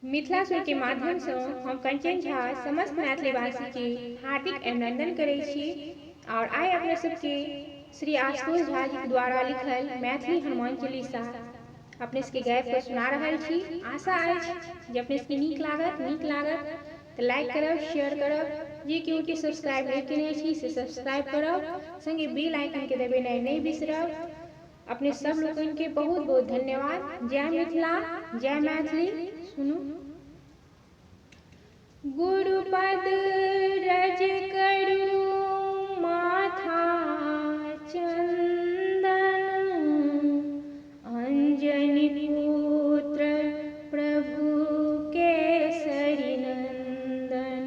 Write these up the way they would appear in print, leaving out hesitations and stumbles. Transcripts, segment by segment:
मिथिला सुर के माध्यम से हम कंचन झा समस्त मैथिलीवासी के हार्दिक अभिनंदन करै छी और आइ अपने सबके श्री आशुतोष झा जी द्वारा लिखल मैथिली हनुमान चालीसा अपने सबके गाबि के सुना रहल छी। आशा अछि जे अपने सबके नीक लागत तो लाइक करब, शेयर करब, जे केओ के सब्सक्राइब नहीं केने छी से सब्सक्राइब करब, संगे बेल आइकन के दबेनाइ नहीं बिसरब। अपने सब लोगन के बहुत बहुत धन्यवाद। जय मिथिला, जय मैथिली। सुनू। गुरुपद रज करू माथा चंदन, अंजनी पुत्र प्रभु केसरी नंदन।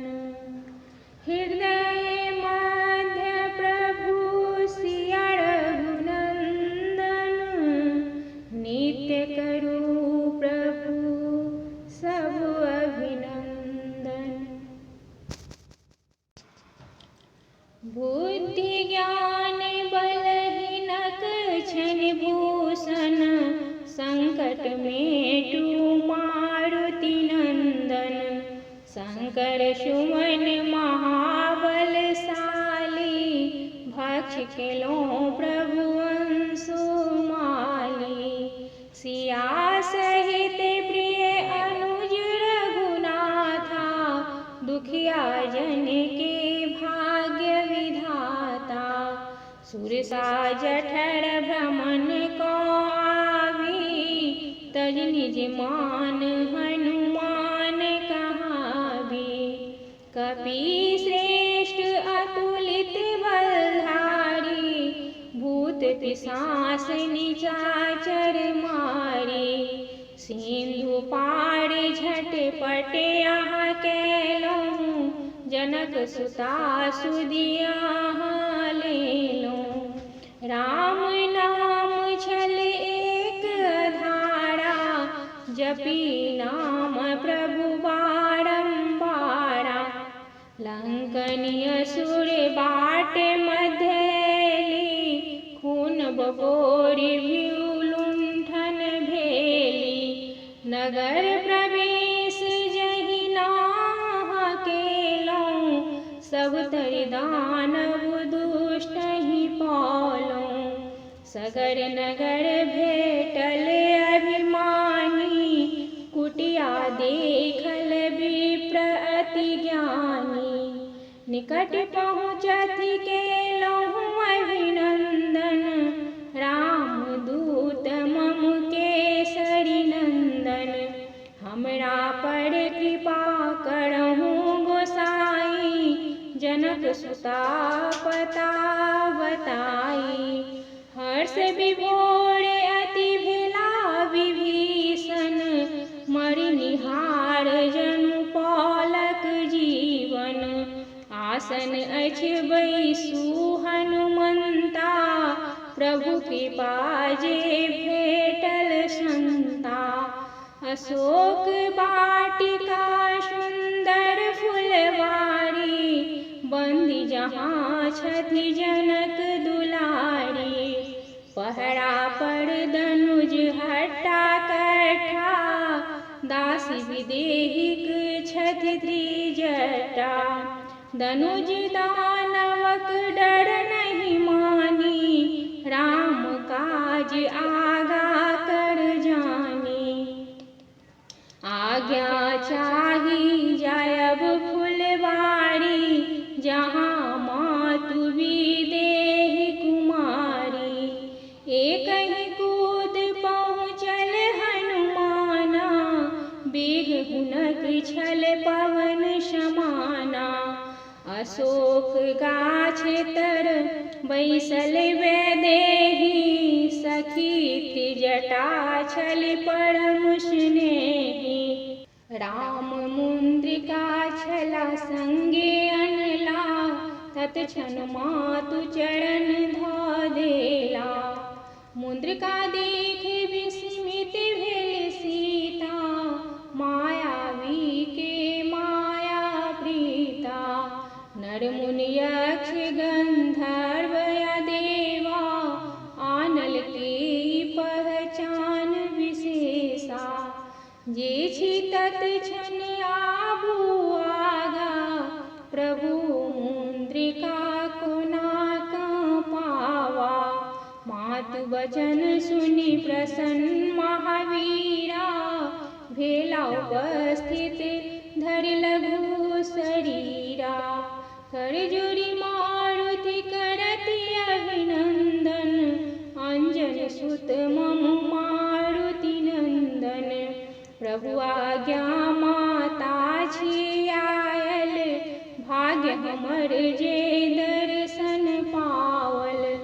हृदय मध्य प्रभु सिया रघुनंदन, नित्य करू प्रभु सब अभिनंदन। बुद्धि ज्ञान बलहीनक छनि भूषण, संकट मेटू मारुति नंदन। शंकर सुमन महाबलशाली, भक्ष केलहुँ प्रभु अंशुमाली। सिया सहित प्रिय अनुज रघुनाथा, दुखिया जन के भाग्य विधाता। सुरसा जठर भ्रमण को आवी, तज निज मान हनुमान कहावी। कपि श्रेष्ठ अतुलित बलधारी, भूत पिशाच निशाचर मारी। सिंधु पार झटपट यहाँ केलहुँ, जनक सुता सुदिया लेलहुँ। राम नाम छल एक धारा, जपी नाम प्रभु बारंबारा। लंकनी असुर बाट मध्यली, खून बबोरि भीउ लुंठन भेली। नगर प्रवेश जहि नाह केलहुँ, सब तरि दानव दुष्ट ही पौलहुँ। सगर नगर भेटल अभिमानी, कुटिया देखल विप्र अति ज्ञानी। निकट पहुँचत केलहुँ अभिनंदन, रामदूत मम केसरी नंदन। हमरा पर कृपा करहु गोसाई, जनक सुता पता बताई। हर्ष विभोर अति भेला विभीषण, मरि निहार जनु पौलक जीवन। आसन अछि बैसु हनुमंता, प्रभु कृपा जे भेटल संता। अशोक वाटिका सुंदर फुलवारी, बंदी जहाँ छथि जनक दुलारी। पहरा पर धनुज हट्टा कट्ठा, दासी विदेहिक छथि त्रिजटा। धनुज दानवक डर नहीं मानी, राम काज आगा कर जानी। आज्ञा चाही जायब फुलवारी, जहाँ मातु विदेहि कुमारी। एक ही कूद पहुँचल हनुमाना, बेग हुनक छल पवन समाना। अशोक गाछ तर बैसल वैदेही, सखी त्रिजटा छल परम स्नेही। राम मुद्रिका छला संगे अनला, तत्क्षण मातु चरण धऽ देला। मुद्रिका देख विस्मित भेल सीता, मायावी के माया प्रीता। नर मुनि यक्ष गंधर्व या देवा, आनल के पहचान विशेषा। जे छी तत्क्षण आबू आगा, प्रभु मुद्रिका कोना पावा। मातु वचन सुनि प्रसन्न महावीरा, भेला उपस्थित धरि लघु शरीरा। कर जोरी मारुति करति अभिनंदन, अंजन सुत मम मारुति नंदन। प्रभु आज्ञा माता छी आयल, भाग्य हमर जे दर्शन पावल।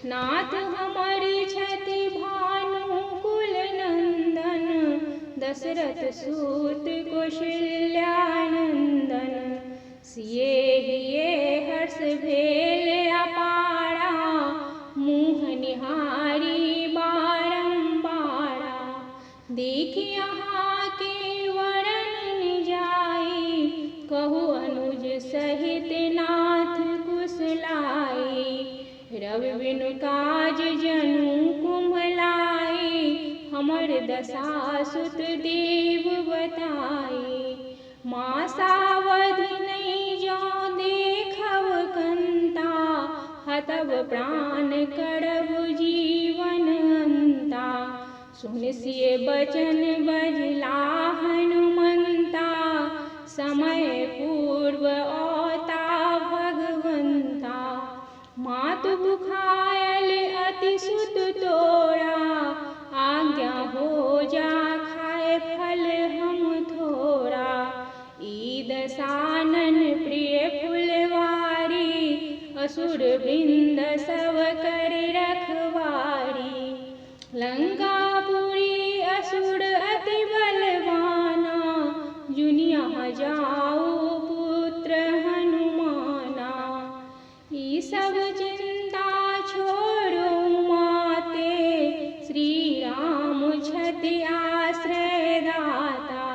नाथ हमर छति भानुकुल नंदन, दशरथ सूत कौशल्यानंदन। सिए हिये हर्ष भेल अपारा, मुँह निहारी बारंबारा। देखि अहाँ के वरन न जाई, कहु अनुज सहित नाथ कुशलाई। रवि बिनु काज जनु कुम्भलाई, हमर दशा सुत देव बताई। माँ सावधि नहीं जो देखब कंता, हतब प्राण करब जीवन अंता। सुन सिय बचन बजला हनुमंता, समय पूर्व औता भगवंता। मातु बुखायल अति सुत तोरा, आज्ञा हो जा खाए फल हम थोरा। ई दसानन प्रिय फुलवारी, असुर वृंद सब कर रखवारी। लंकापुरी असुर अति बलवाना, जुनिया जाओ पुत्र हनुमाना। ई सब चिंता छोड़ो माते, श्री राम छति आश्रय दाता।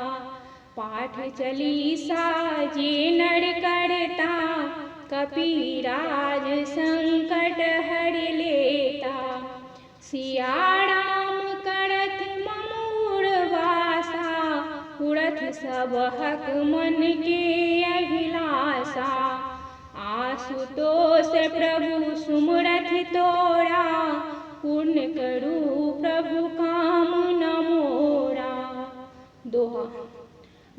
पाठ चालीसा जे नर करता, कपीराज संकट हर लेता। सिया राम करत मम उर्वासा, उड़त सब हक मन के अभिलाषा। आशुतोष प्रभु सुमरथ तोरा, पूर्ण करू प्रभु कामना मोरा। दोहा।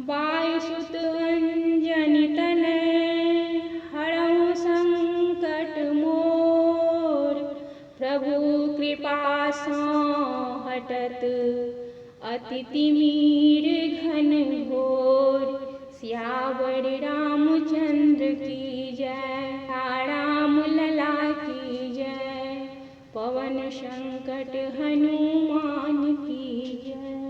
वायुसुत अंजनी तनय, हरहु संकट मोर। प्रभु कृपा सँ हटत अति तिमिर घन घोर। सियावर रामचंद्र की जय, राम लला की जय। पवन संकट हनुमान की जय।